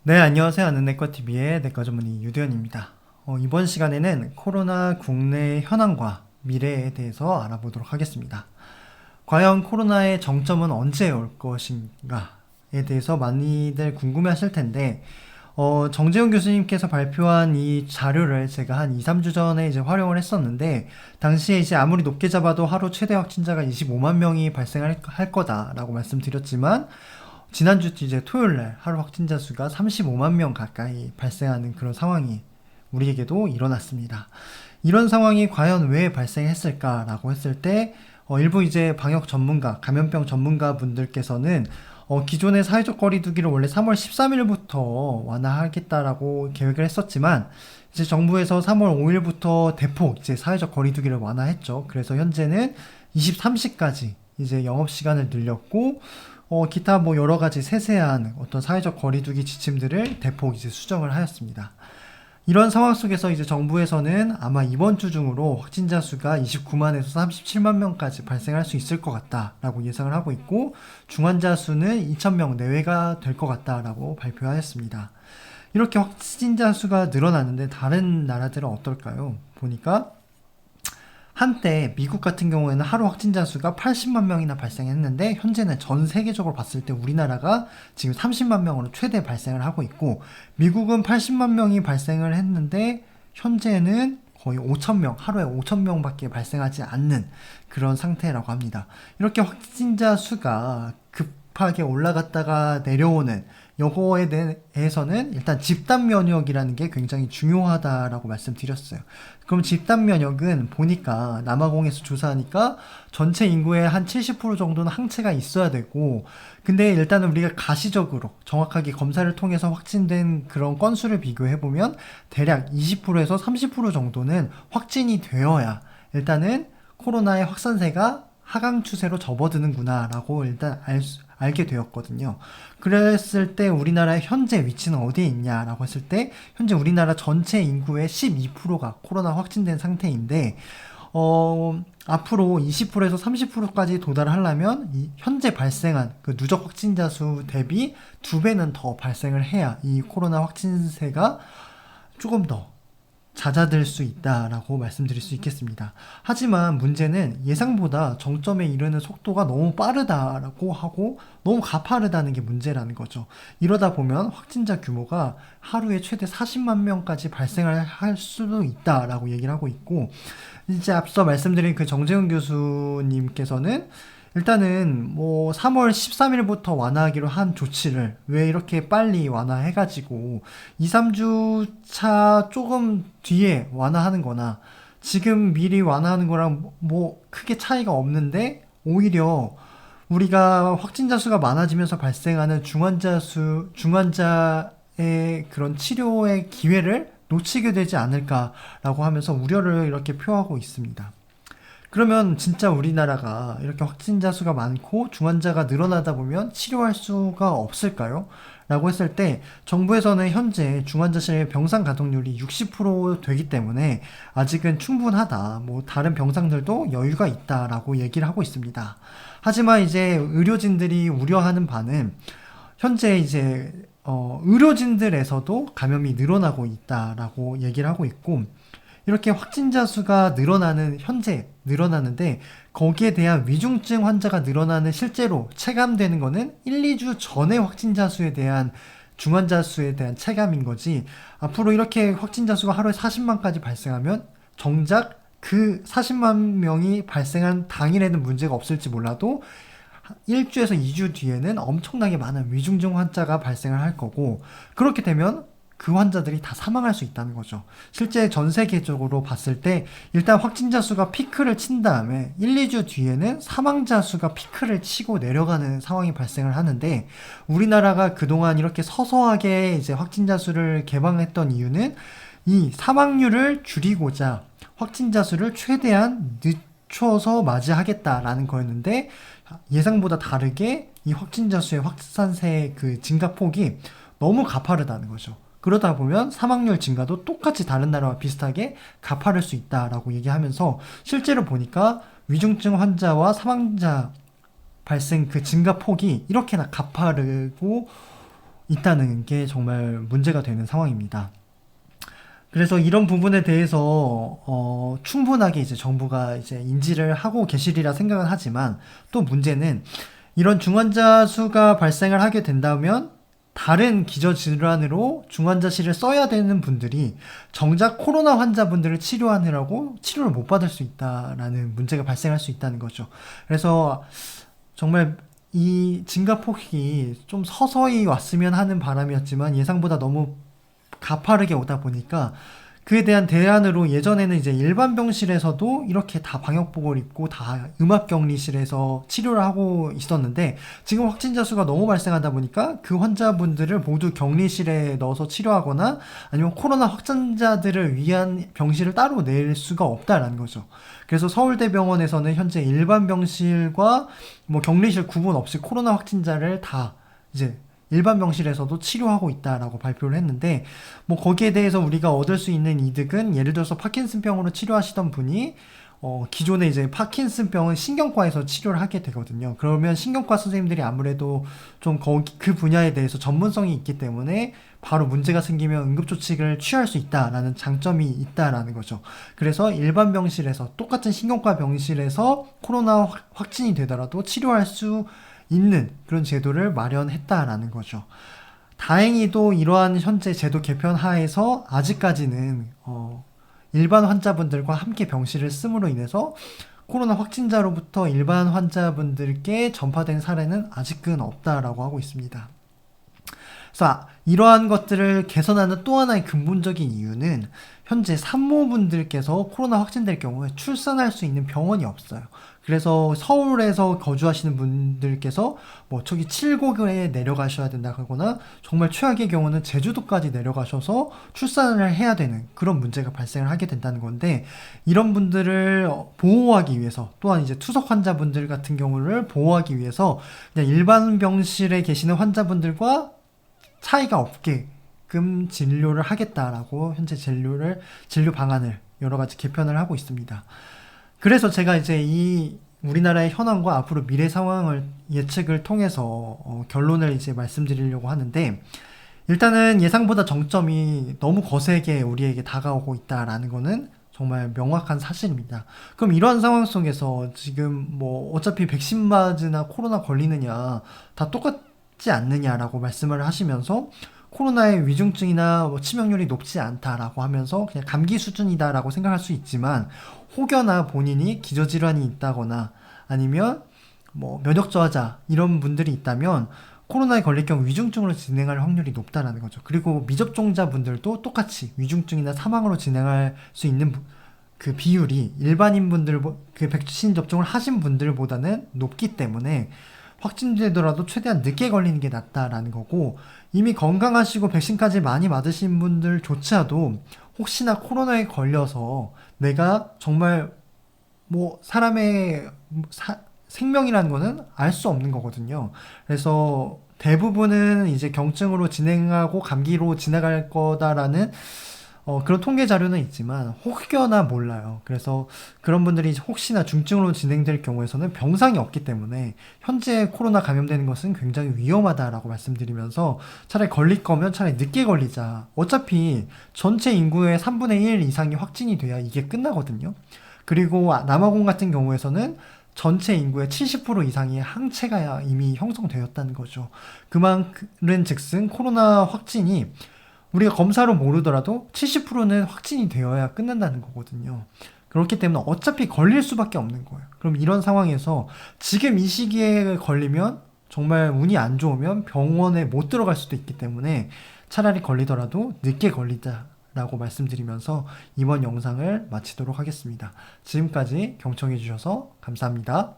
네, 안녕하세요. 아는내과TV의 내과 전문의 유대현입니다. 이번 시간에는 코로나 국내 현황과 미래에 대해서 알아보도록 하겠습니다. 과연 코로나의 정점은 언제 올 것인가에 대해서 많이들 궁금해 하실 텐데, 정재훈 교수님께서 발표한 이 자료를 제가 한 2, 3주 전에 이제 활용을 했었는데, 당시에 이제 아무리 높게 잡아도 하루 최대 확진자가 25만 명이 발생할 거다라고 말씀드렸지만, 지난주 이제 토요일날 하루 확진자 수가 35만 명 가까이 발생하는 그런 상황이 우리에게도 일어났습니다. 이런 상황이 과연 왜 발생했을까라고 했을 때, 일부 이제 방역 전문가, 감염병 전문가 분들께서는 기존의 사회적 거리두기를 원래 3월 13일부터 완화하겠다라고 계획을 했었지만, 이제 정부에서 3월 5일부터 대폭 이제 사회적 거리두기를 완화했죠. 그래서 현재는 23시까지 이제 영업시간을 늘렸고, 기타 뭐 여러 가지 세세한 어떤 사회적 거리두기 지침들을 대폭 이제 수정을 하였습니다. 이런 상황 속에서 이제 정부에서는 아마 이번 주 중으로 확진자 수가 29만에서 37만 명까지 발생할 수 있을 것 같다라고 예상을 하고 있고, 중환자 수는 2,000명 내외가 될 것 같다라고 발표하였습니다. 이렇게 확진자 수가 늘어나는데 다른 나라들은 어떨까요? 보니까 한때 미국 같은 경우에는 하루 확진자 수가 80만 명이나 발생했는데, 현재는 전 세계적으로 봤을 때 우리나라가 지금 30만 명으로 최대 발생을 하고 있고, 미국은 80만 명이 발생을 했는데 현재는 거의 5천 명, 하루에 5천 명밖에 발생하지 않는 그런 상태라고 합니다. 이렇게 확진자 수가 급하게 올라갔다가 내려오는 요거에 대해서는 일단 집단 면역이라는 게 굉장히 중요하다라고 말씀드렸어요. 그럼 집단 면역은 보니까 남아공에서 조사하니까 전체 인구의 한 70% 정도는 항체가 있어야 되고, 근데 일단은 우리가 가시적으로 정확하게 검사를 통해서 확진된 그런 건수를 비교해보면 대략 20%에서 30% 정도는 확진이 되어야 일단은 코로나의 확산세가 하강 추세로 접어드는구나 라고 일단 알게 되었거든요. 그랬을 때 우리나라의 현재 위치는 어디에 있냐라고 했을 때, 현재 우리나라 전체 인구의 12%가 코로나 확진된 상태인데, 앞으로 20%에서 30%까지 도달하려면 현재 발생한 그 누적 확진자 수 대비 2배는 더 발생을 해야 이 코로나 확진세가 조금 더 잦아들 수 있다라고 말씀드릴 수 있겠습니다. 하지만 문제는 예상보다 정점에 이르는 속도가 너무 빠르다라고 하고 너무 가파르다는 게 문제라는 거죠. 이러다 보면 확진자 규모가 하루에 최대 40만 명까지 발생할 수도 있다라고 얘기를 하고 있고, 이제 앞서 말씀드린 그 정재훈 교수님께서는 일단은 뭐 3월 13일부터 완화하기로 한 조치를 왜 이렇게 빨리 완화해가지고 2, 3주 차 조금 뒤에 완화하는 거나 지금 미리 완화하는 거랑 뭐 크게 차이가 없는데, 오히려 우리가 확진자 수가 많아지면서 발생하는 중환자의 그런 치료의 기회를 놓치게 되지 않을까라고 하면서 우려를 이렇게 표하고 있습니다. 그러면 진짜 우리나라가 이렇게 확진자 수가 많고 중환자가 늘어나다 보면 치료할 수가 없을까요? 라고 했을 때, 정부에서는 현재 중환자실 병상 가동률이 60% 되기 때문에 아직은 충분하다, 뭐 다른 병상들도 여유가 있다라고 얘기를 하고 있습니다. 하지만 이제 의료진들이 우려하는 바는 현재 이제 의료진들에서도 감염이 늘어나고 있다라고 얘기를 하고 있고, 이렇게 확진자 수가 현재 늘어나는데 거기에 대한 위중증 환자가 늘어나는 실제로 체감되는 거는 1, 2주 전의 확진자 수에 대한 중환자 수에 대한 체감인 거지, 앞으로 이렇게 확진자 수가 하루에 40만까지 발생하면 정작 그 40만 명이 발생한 당일에는 문제가 없을지 몰라도 1주에서 2주 뒤에는 엄청나게 많은 위중증 환자가 발생을 할 거고, 그렇게 되면 그 환자들이 다 사망할 수 있다는 거죠. 실제 전 세계적으로 봤을 때 일단 확진자 수가 피크를 친 다음에 1, 2주 뒤에는 사망자 수가 피크를 치고 내려가는 상황이 발생을 하는데, 우리나라가 그동안 이렇게 서서하게 이제 확진자 수를 개방했던 이유는 이 사망률을 줄이고자 확진자 수를 최대한 늦춰서 맞이하겠다라는 거였는데, 예상보다 다르게 이 확진자 수의 확산세의 그 증가폭이 너무 가파르다는 거죠. 그러다 보면 사망률 증가도 똑같이 다른 나라와 비슷하게 가파를 수 있다라고 얘기하면서, 실제로 보니까 위중증 환자와 사망자 발생 그 증가 폭이 이렇게나 가파르고 있다는 게 정말 문제가 되는 상황입니다. 그래서 이런 부분에 대해서 충분하게 이제 정부가 이제 인지를 하고 계시리라 생각은 하지만, 또 문제는 이런 중환자 수가 발생을 하게 된다면 다른 기저질환으로 중환자실을 써야 되는 분들이 정작 코로나 환자분들을 치료하느라고 치료를 못 받을 수 있다라는 문제가 발생할 수 있다는 거죠. 그래서 정말 이 증가폭이 좀 서서히 왔으면 하는 바람이었지만 예상보다 너무 가파르게 오다 보니까 그에 대한 대안으로 예전에는 이제 일반 병실에서도 이렇게 다 방역복을 입고 다 음압격리실에서 치료를 하고 있었는데, 지금 확진자 수가 너무 발생하다 보니까 그 환자분들을 모두 격리실에 넣어서 치료하거나 아니면 코로나 확진자들을 위한 병실을 따로 낼 수가 없다라는 거죠. 그래서 서울대병원에서는 현재 일반 병실과 뭐 격리실 구분 없이 코로나 확진자를 다 이제 일반 병실에서도 치료하고 있다라고 발표를 했는데, 뭐 거기에 대해서 우리가 얻을 수 있는 이득은, 예를 들어서 파킨슨병으로 치료하시던 분이 기존에 이제 파킨슨병은 신경과에서 치료를 하게 되거든요. 그러면 신경과 선생님들이 아무래도 좀 그 분야에 대해서 전문성이 있기 때문에 바로 문제가 생기면 응급조치를 취할 수 있다라는 장점이 있다라는 거죠. 그래서 일반 병실에서, 똑같은 신경과 병실에서 코로나 확진이 되더라도 치료할 수 있는 그런 제도를 마련했다라는 거죠. 다행히도 이러한 현재 제도 개편 하에서 아직까지는 일반 환자분들과 함께 병실을 씀으로 인해서 코로나 확진자로부터 일반 환자분들께 전파된 사례는 아직은 없다라고 하고 있습니다. 그래서 이러한 것들을 개선하는 또 하나의 근본적인 이유는, 현재 산모분들께서 코로나 확진될 경우에 출산할 수 있는 병원이 없어요. 그래서 서울에서 거주하시는 분들께서 뭐 저기 칠곡에 내려가셔야 된다거나, 정말 최악의 경우는 제주도까지 내려가셔서 출산을 해야 되는 그런 문제가 발생을 하게 된다는 건데, 이런 분들을 보호하기 위해서, 또한 이제 투석 환자분들 같은 경우를 보호하기 위해서 그냥 일반 병실에 계시는 환자분들과 차이가 없게끔 진료를 하겠다라고 현재 진료 방안을 여러 가지 개편을 하고 있습니다. 그래서 제가 이제 이 우리나라의 현황과 앞으로 미래 상황을 예측을 통해서 결론을 이제 말씀드리려고 하는데, 일단은 예상보다 정점이 너무 거세게 우리에게 다가오고 있다라는 거는 정말 명확한 사실입니다. 그럼 이러한 상황 속에서 지금 뭐 어차피 백신 맞으나 코로나 걸리느냐 다 똑같지 않느냐라고 말씀을 하시면서, 코로나의 위중증이나 뭐 치명률이 높지 않다라고 하면서 그냥 감기 수준이다라고 생각할 수 있지만, 혹여나 본인이 기저질환이 있다거나 아니면 뭐 면역 저하자 이런 분들이 있다면 코로나에 걸릴 경우 위중증으로 진행할 확률이 높다라는 거죠. 그리고 미접종자 분들도 똑같이 위중증이나 사망으로 진행할 수 있는 그 비율이 일반인 분들, 그 백신 접종을 하신 분들보다는 높기 때문에 확진되더라도 최대한 늦게 걸리는 게 낫다라는 거고, 이미 건강하시고 백신까지 많이 맞으신 분들조차도 혹시나 코로나에 걸려서 내가 정말 뭐 사람의 생명이라는 거는 알 수 없는 거거든요. 그래서 대부분은 이제 경증으로 진행하고 감기로 지나갈 거다라는 그런 통계 자료는 있지만 혹여나 몰라요. 그래서 그런 분들이 혹시나 중증으로 진행될 경우에서는 병상이 없기 때문에 현재 코로나 감염되는 것은 굉장히 위험하다라고 말씀드리면서, 차라리 걸릴 거면 차라리 늦게 걸리자. 어차피 전체 인구의 3분의 1 이상이 확진이 돼야 이게 끝나거든요. 그리고 남아공 같은 경우에서는 전체 인구의 70% 이상의 항체가 이미 형성되었다는 거죠. 그 말은 즉슨 코로나 확진이 우리가 검사로 모르더라도 70%는 확진이 되어야 끝난다는 거거든요. 그렇기 때문에 어차피 걸릴 수밖에 없는 거예요. 그럼 이런 상황에서 지금 이 시기에 걸리면 정말 운이 안 좋으면 병원에 못 들어갈 수도 있기 때문에 차라리 걸리더라도 늦게 걸리자라고 말씀드리면서 이번 영상을 마치도록 하겠습니다. 지금까지 경청해 주셔서 감사합니다.